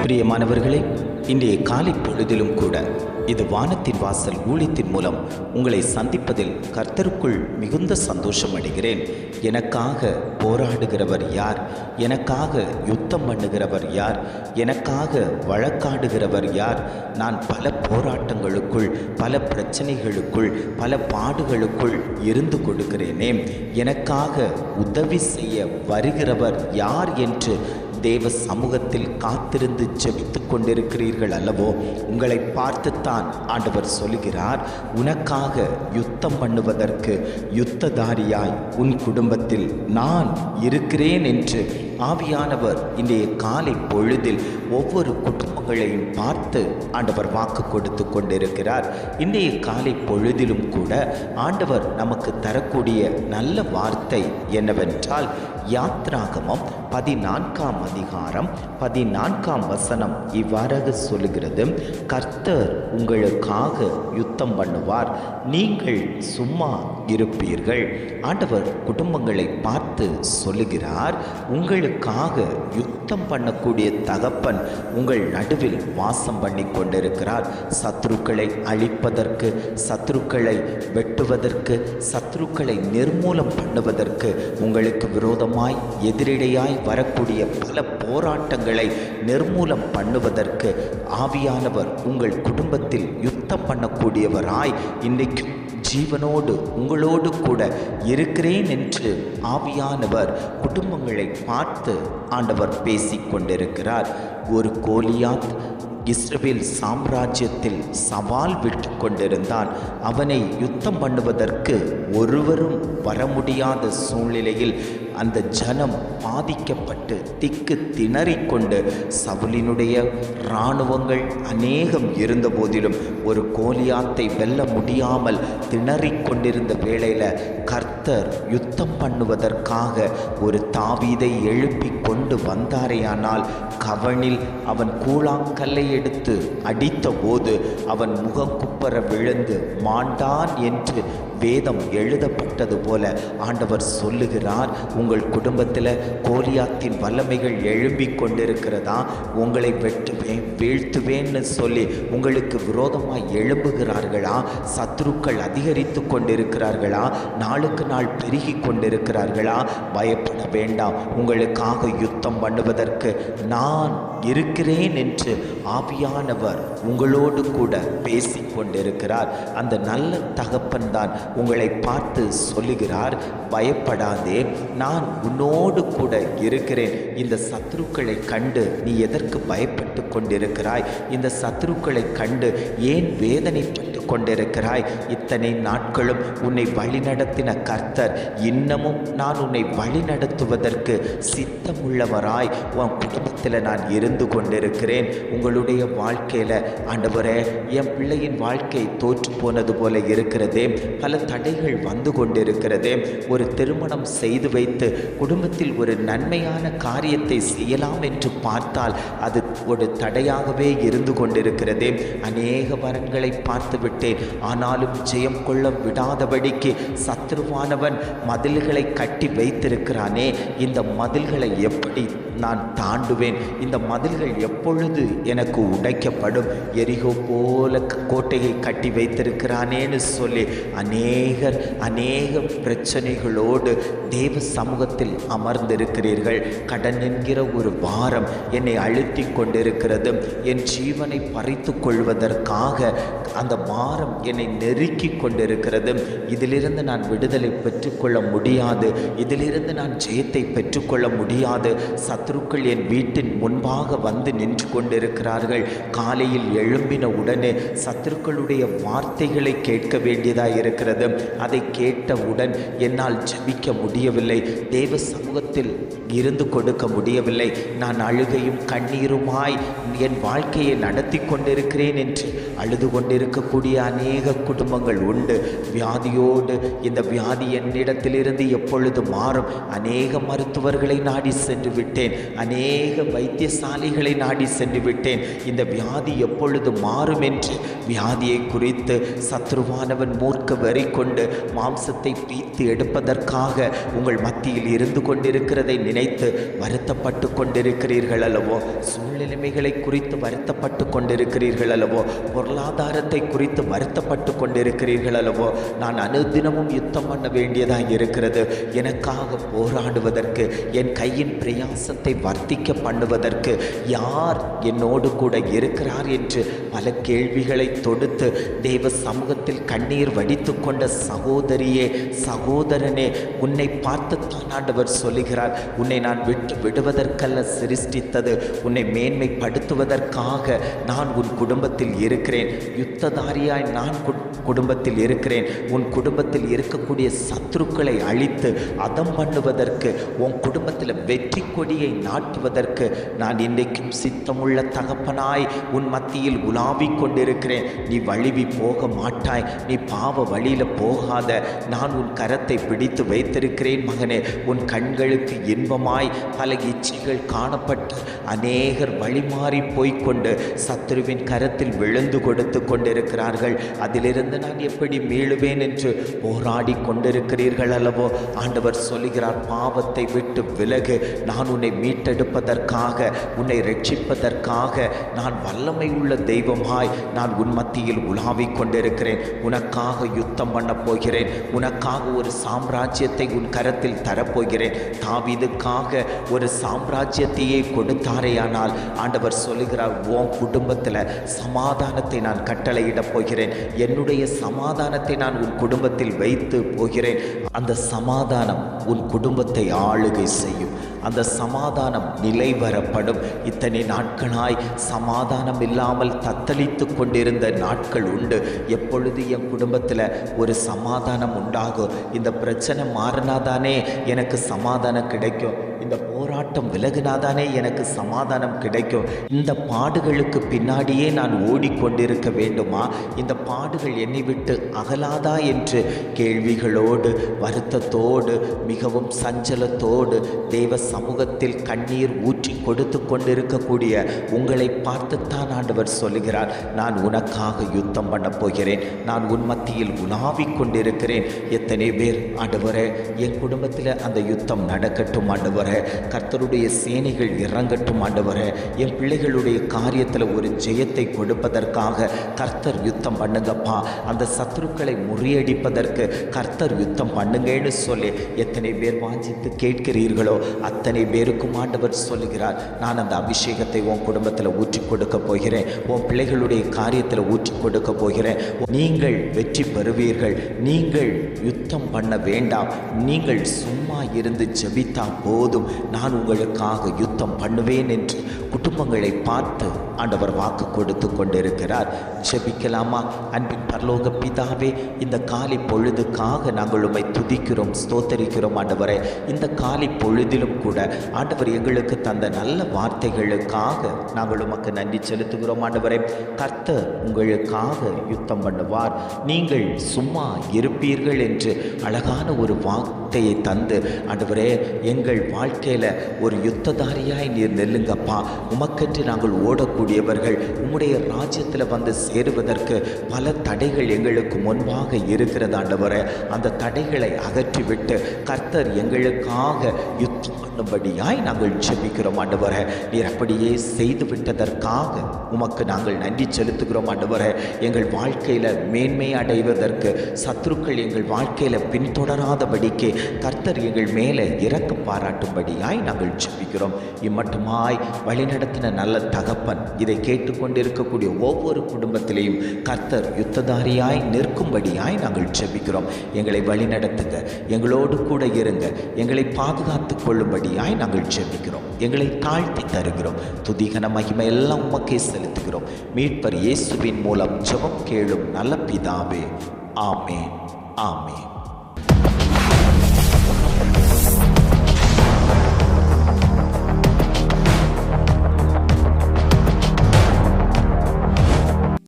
பிரியமானவர்களே, இன்றைய காலை பொழுதிலும் கூட இது வானத்தின் வாசல் ஊழியத்தின் மூலம் உங்களை சந்திப்பதில் கர்த்தருக்குள் மிகுந்த சந்தோஷம் அடைகிறேன். எனக்காக போராடுகிறவர் யார்? எனக்காக யுத்தம் பண்ணுகிறவர் யார்? எனக்காக வழக்காடுகிறவர் யார்? நான் பல போராட்டங்களுக்குள், பல பிரச்சனைகளுக்குள், பல பாடுகளுக்குள் இருந்து கொடுக்கிறேனே, எனக்காக உதவி செய்ய வருகிறவர் யார் என்று தேவ சமூகத்தில் காத்திருந்து ஜெபித்து கொண்டிருக்கிறீர்கள் அல்லவோ? உங்களை பார்த்துத்தான் ஆண்டவர் சொல்கிறார், உனக்காக யுத்தம் பண்ணுவதற்கு யுத்ததாரியாய் உன் குடும்பத்தில் நான் இருக்கிறேன் என்று ஆவியானவர் இன்றைய காலை பொழுதில் ஒவ்வொரு குடும்பங்களையும் பார்த்து ஆண்டவர் வாக்கு கொடுத்து கொண்டிருக்கிறார். இன்றைய காலை பொழுதிலும் கூட ஆண்டவர் நமக்கு தரக்கூடிய நல்ல வார்த்தை என்னவென்றால், யாத்ராகமம் 14ஆம் அதிகாரம் 14ஆம் வசனம் இவ்வாறாக சொல்லுகிறது, கர்த்தர் உங்களுக்காக யுத்தம் பண்ணுவார், நீங்கள் சும்மா இருப்பீர்கள். ஆண்டவர் குடும்பங்களை பார்த்து சொல்லுகிறார், உங்களுக்காக யுத்தம் பண்ணக்கூடிய தகப்பன் உங்கள் நடுவில் வாசம் பண்ணி கொண்டிருக்கிறார். சத்துருக்களை அழிப்பதற்கு, சத்துருக்களை வெட்டுவதற்கு, சத்துருக்களை நிர்மூலம் பண்ணுவதற்கு, உங்களுக்கு விரோதமாய் எதிரிடையாய் வரக்கூடிய பல போராட்டங்களை நிர்மூலம் பண்ணுவதற்கு ஆவியானவர் உங்கள் குடும்பத்தில் யுத்தம் பண்ணக்கூடியவராய் இன்றைக்கு ஜீவனோடு உங்களோடு கூட இருக்கிறேன் என்று ஆவியானவர் குடும்பங்களை பார்த்து ஆண்டவர் பேசிக் கொண்டிருக்கிறார். ஒரு கோலியாத் இஸ்ரவேல் சாம்ராஜ்யத்தில் சவால் விட்டு கொண்டிருந்தான். அவனை யுத்தம் பண்ணுவதற்கு ஒருவரும் வர முடியாத சூழ்நிலையில் அந்த ஜனம் பாதிக்கப்பட்டு திக்கு திணறிக்கொண்டு, சவுலினுடைய இராணுவங்கள் அநேகம் இருந்த போதிலும் ஒரு கோலியாத்தை வெல்ல முடியாமல் திணறிக்கொண்டிருந்த வேளையில் கர்த்தர் யுத்தம் பண்ணுவதற்காக ஒரு தாவீதை எழுப்பி கொண்டு வந்தாரேயானால், கவனில் அவன் கூழாங்கல்லை எடுத்து அடித்த போது அவன் முகங்குப்புற விழுந்து மாண்டான் என்று வேதம் எழுதப்பட்டது போல ஆண்டவர் சொல்லுகிறார், உங்கள் குடும்பத்தில் கோலியாத்தின் வல்லமைகள் எழும்பி கொண்டிருக்கிறதா? உங்களை வெட்டுவேன், வீழ்த்துவேன்னு சொல்லி உங்களுக்கு விரோதமாய் எழும்புகிறார்களா? சத்துருக்கள் அதிகரித்து கொண்டிருக்கிறார்களா? நாளுக்கு நாள் பெருகி கொண்டிருக்கிறார்களா? பயப்பட வேண்டாம், உங்களுக்காக யுத்தம் பண்ணுவதற்கு நான் இருக்கிறேன் என்று ஆவியானவர் உங்களோடு கூட பேசிக் கொண்டிருக்கிறார். அந்த நல்ல தகப்பன் தான் உங்களை பார்த்து சொல்லுகிறார், பயப்படாதே, நான் உன்னோடு கூட இருக்கிறேன். இந்த சத்துருக்களை கண்டு நீ எதற்கு பயப்பட்டு கொண்டிருக்கிறாய்? இந்த சத்துருக்களை கண்டு ஏன் வேதனைப்பட்டு கொண்டிருக்கிறாய்? இத்தனை நாட்களும் உன்னை வழிநடத்தின கர்த்தர் இன்னமும் நான் உன்னை வழிநடத்துவதற்கு சித்தமுள்ளவராய் உன் குடும்பத்தில் நான் இருந்து கொண்டிருக்கிறேன். உங்களுடைய வாழ்க்கையில் ஆண்டவரே, என் பிள்ளையின் வாழ்க்கை தோற்று போனது போல இருக்கிறதே, பல தடைகள் வந்து கொண்டிருக்கிறதே, ஒரு திருமணம் செய்து வைத்து குடும்பத்தில் ஒரு நன்மையான காரியத்தை செய்யலாம் என்று பார்த்தால் அது ஒரு தடையாகவே இருந்து கொண்டிருக்கிறதே. அநேக வரன்களை பார்த்து விட்டேன், ஆனாலும் ஜெயம் கொள்ள விடாதபடிக்கு சத்ருவானவன் மதில்களை கட்டி வைத்திருக்கிறானே. இந்த மதில்களை எப்படி நான் தாண்டுவேன்? இந்த மதில்கள் எப்பொழுது எனக்கு உடைக்கப்படும்? எரிகோ போல கோட்டையை கட்டி வைத்திருக்கிறானேன்னு சொல்லி அநேக பிரச்சனைகளோடு தேவ சமூகத்தில் அமர்ந்திருக்கிறீர்கள். கடன் என்கிற ஒரு பாரம் என்னை அழுத்தி கொண்டிருக்கிறது. என் ஜீவனை பறித்து கொள்வதற்காக அந்த பாரம் என்னை நெருக்கி கொண்டிருக்கிறது. இதிலிருந்து நான் விடுதலை பெற்றுக்கொள்ள முடியாது, இதிலிருந்து நான் ஜெயத்தை பெற்றுக்கொள்ள முடியாது. சத்துருக்கள் என் வீட்டின் முன்பாக வந்து நின்று கொண்டிருக்கிறார்கள். காலையில் எழும்பின உடனே சத்துருக்களுடைய வார்த்தைகளை கேட்க வேண்டியதாக இருக்கிறது. அதை கேட்டவுடன் என்னால் ஜெபிக்க முடியவில்லை, தேவ சமூகத்தில் இருந்து கொடுக்க முடியவில்லை. நான் அழுகையும் கண்ணீருமாய் என் வாழ்க்கையை நடத்தி கொண்டிருக்கிறேன் என்று அழுது கொண்டிருக்கக்கூடிய அநேக குடும்பங்கள் உண்டு. வியாதியோடு இந்த வியாதி என்னிடத்திலிருந்து எப்பொழுது மாறும்? அநேக மருத்துவர்களை நாடி சென்று விட்டேன், அநேக வைத்தியசாலைகளை நாடி சென்று விட்டேன். இந்த வியாதி எப்பொழுது மாறும் என்று வியாதியை குறித்து சத்ருவானவன் மூர்க்க வெறி கொண்டு மாம்சத்தை பீத்து எடுப்பதற்காக உங்கள் மத்தியில் இருந்து கொண்டிருக்கிறதை நினைத்து வருத்தப்பட்டு கொண்டிருக்கிறீர்கள் அல்லவோ? சூழ்நிலைமைகளை குறித்து வருத்தப்பட்டு கொண்டிருக்கிறீர்கள் அல்லவோ? பொருளாதாரத்தை குறித்து வருத்தப்பட்டு கொண்டிருக்கிறீர்கள் அல்லவோ? நான் அனுதினமும் யுத்தம் பண்ண வேண்டியதாக இருக்கிறது. எனக்காக போராடுவதற்கு, என் கையின் பிரயாசத்தை வர்த்திக்க பண்ணுவதற்கு யார் என்னோடு கூட இருக்கிறார் என்று பல கேள்விகளை தொடுத்து தேவ சமூகத்தில் கண்ணீர் வடித்து கொண்ட சகோதரியே, சகோதரனே, உன்னை பார்த்துத்தான் ஆண்டவர் சொல்லுகிறார், உன்னை நான் விடுவதற்கல்ல சிருஷ்டித்தது, உன்னை மேன்மைப்படுத்துவதற்காக நான் உன் குடும்பத்தில் இருக்கிறேன். யுத்ததாரியாய் நான் குடும்பத்தில் இருக்கிறேன். உன் குடும்பத்தில் இருக்கக்கூடிய சத்துருக்களை அழித்து அதம் பண்ணுவதற்கு, உன் குடும்பத்தில் வெற்றி கொடியை நாட்டுவதற்கு நான் இன்றைக்கும் சித்தமுள்ள தகப்பனாய் உன் மத்தியில் உலாவிக் கொண்டிருக்கிறேன். நீ வழிவி போக மாட்டாய். நீ பாவ வழியில் போகாத. நான் உன் கரத்தை பிடித்து வைத்திருக்கிறேன் மகனே. உன் கண்களுக்கு இன்பமாய் பல இச்சைகள் காணப்பட்டு அநேகர் வழிமாறி போய்கொண்டு சத்துருவின் கரத்தில் விழுந்து கொடுத்து கொண்டிருக்கிறார்கள். அதிலிருந்து நான் எப்படி மீளுவேன் என்று போராடி கொண்டிருக்கிறீர்கள் அல்லவோ? ஆண்டவர் சொல்லுகிறார், பாவத்தை விட்டு விலகு. நான் உன்னை மீட்டெடுப்பதற்காக, உன்னை ரட்சிப்பதற்காக நான் வல்லமை உள்ள தெய்வமாய் நான் உன் மத்தியில் உலாவிக் கொண்டிருக்கிறேன். உனக்காக யுத்தம் பண்ண போகிறேன். உனக்காக ஒரு சாம்ராஜ்யத்தை உன் கரத்தில் தரப்போகிறேன். தாவீதுக்காக ஒரு சாம்ராஜ்யத்தையே கொடுத்தாரேயானால் ஆண்டவர் சொல்லுகிறார், உன் குடும்பத்தில் சமாதானத்தை நான் கட்டளையிடப் போகிறேன். என்னுடைய சமாதானத்தை நான் உன் குடும்பத்தில் வைத்து போகிறேன். அந்த சமாதானம் உன் குடும்பத்தை ஆளுகை செய்யும். அந்த சமாதானம் நிலை வரப்படும். இத்தனை நாட்களாய் சமாதானம் இல்லாமல் தத்தளித்து கொண்டிருந்த நாட்கள் உண்டு. எப்பொழுது என் குடும்பத்தில் ஒரு சமாதானம் உண்டாகும், இந்த பிரச்சனை மாறினாதானே எனக்கு சமாதானம் கிடைக்கும், இந்த போராட்டம் விலகினாதானே எனக்கு சமாதானம் கிடைக்கும், இந்த பாடுகளுக்கு பின்னாடியே நான் ஓடிக்கொண்டிருக்க வேண்டுமா, இந்த பாடுகள் என்னை விட்டு அகலாதா என்று கேள்விகளோடு, வருத்தத்தோடு, மிகவும் சஞ்சலத்தோடு தேவ சமூகத்தில் கண்ணீர் ஊற்றி கொடுத்து கொண்டிருக்கக்கூடிய உங்களை பார்த்துத்தான் ஆண்டவர் சொல்லுகிறார், நான் உனக்காக யுத்தம் பண்ண போகிறேன். நான் உன் மத்தியில் உலாவிக் கொண்டிருக்கிறேன். எத்தனை பேர், ஆண்டவரே என் குடும்பத்தில் அந்த யுத்தம் நடக்கட்டும் ஆண்டவரே, கர்த்தருடைய சேனைகள் இறங்கட்டும் ஆண்டவரே, என் பிள்ளைகளுடைய காரியத்தில் ஒரு ஜெயத்தை கொடுப்பதற்காக கர்த்தர் யுத்தம் பண்ணுங்கப்பா, அந்த சத்துருக்களை முறியடிப்பதற்கு கர்த்தர் யுத்தம் பண்ணுங்கன்னு சொல்லி எத்தனை பேர் வாஞ்சித்து கேட்கிறீர்களோ அத்தனை பேருக்கும் ஆண்டவர் சொல்லுகிறார், நான் அந்த அபிஷேகத்தை உன் குடும்பத்தில் ஊற்றி கொடுக்க போகிறேன். உன் பிள்ளைகளுடைய காரியத்தில் ஊற்றி கொடுக்க போகிறேன். நீங்கள் வெற்றி பெறுவீர்கள். நீங்கள் யுத்தம் பண்ண வேண்டாம். நீங்கள் சும்மா இருந்து ஜெபித்தா போதும், நான் உங்களுக்காக யுத்தம் பண்ணுவேன் என்று குடும்பங்களை பார்த்து ஆண்டவர் வாக்கு கொடுத்து கொண்டிருக்கிறார். ஜெபிக்கலாமா? அன்பின் பரலோக பிதாவே, இந்த காலை பொழுதுக்காக நாங்கள் உம்மை துதிக்கிறோம், ஸ்தோத்தரிக்கிறோம் ஆண்டவரே. இந்த காலை பொழுதிலும் கூட ஆண்டவர் எங்களுக்கு தந்த நல்ல வார்த்தைகளுக்காக நாங்கள் உமக்கு நன்றி செலுத்துகிறோம் ஆண்டவரே. கர்த்தர் உங்களுக்காக யுத்தம் பண்ணுவார், நீங்கள் சும்மா இருப்பீர்கள் என்று அழகான ஒரு வார்த்தையை தந்து ஆண்டவரே, எங்கள் வாழ்க்கையில் ஒரு யுத்ததாரியாய் நீர் நெல்லுங்கப்பா. உமக்கென்று நாங்கள் ஓடக்கூடியவர்கள், உம்முடைய ராஜ்யத்தில் வந்து சேருவதற்கு பல தடைகள் எங்களுக்கு முன்பாக இருக்கிறது ஆண்டவரே. அந்த தடைகளை அகற்றிவிட்டு கர்த்தர் எங்களுக்காக யுத்தம் பண்ணும்படியாய் நாங்கள் ஜெபிக்கிறோம் ஆண்டவரே. நீர் அப்படியே செய்து விட்டதற்காக உமக்கு நாங்கள் நன்றி செலுத்துகிறோம் ஆண்டவரே. எங்கள் வாழ்க்கையில் மேன்மை அடைவதற்கு, சத்துருக்கள் எங்கள் வாழ்க்கையில் பின்தொடராதபடிக்கு கர்த்தர் எங்கள் மேலே இரக்க பாராட்டும்படியாய் நாங்கள் ஜெபிக்கிறோம். இம்மட்டுமாய் வழிநடத்தின நல்ல தகப்பன், இதை கேட்டுக்கொண்டிருக்கக்கூடிய ஒவ்வொரு குடும்பத்திலேயும் கர்த்தர் யுத்ததாரியாய் நிற்கும்படியாய் நாங்கள் ஜெபிக்கிறோம். எங்களை வழிநடத்துங்க, எங்களோடு கூட இருங்க, எங்களை பாதுகாத்து கொள்ளும்படியாய் நாங்கள் ஜெபிக்கிறோம். எங்களை தாழ்த்தி தருகிறோம். துதிகன மகிமை எல்லாம் உமக்கே செலுத்துகிறோம். மீட்பர் இயேசுவின் மூலம் ஜெபம் கேளும் நல்ல பிதாவே. ஆமென், ஆமென்.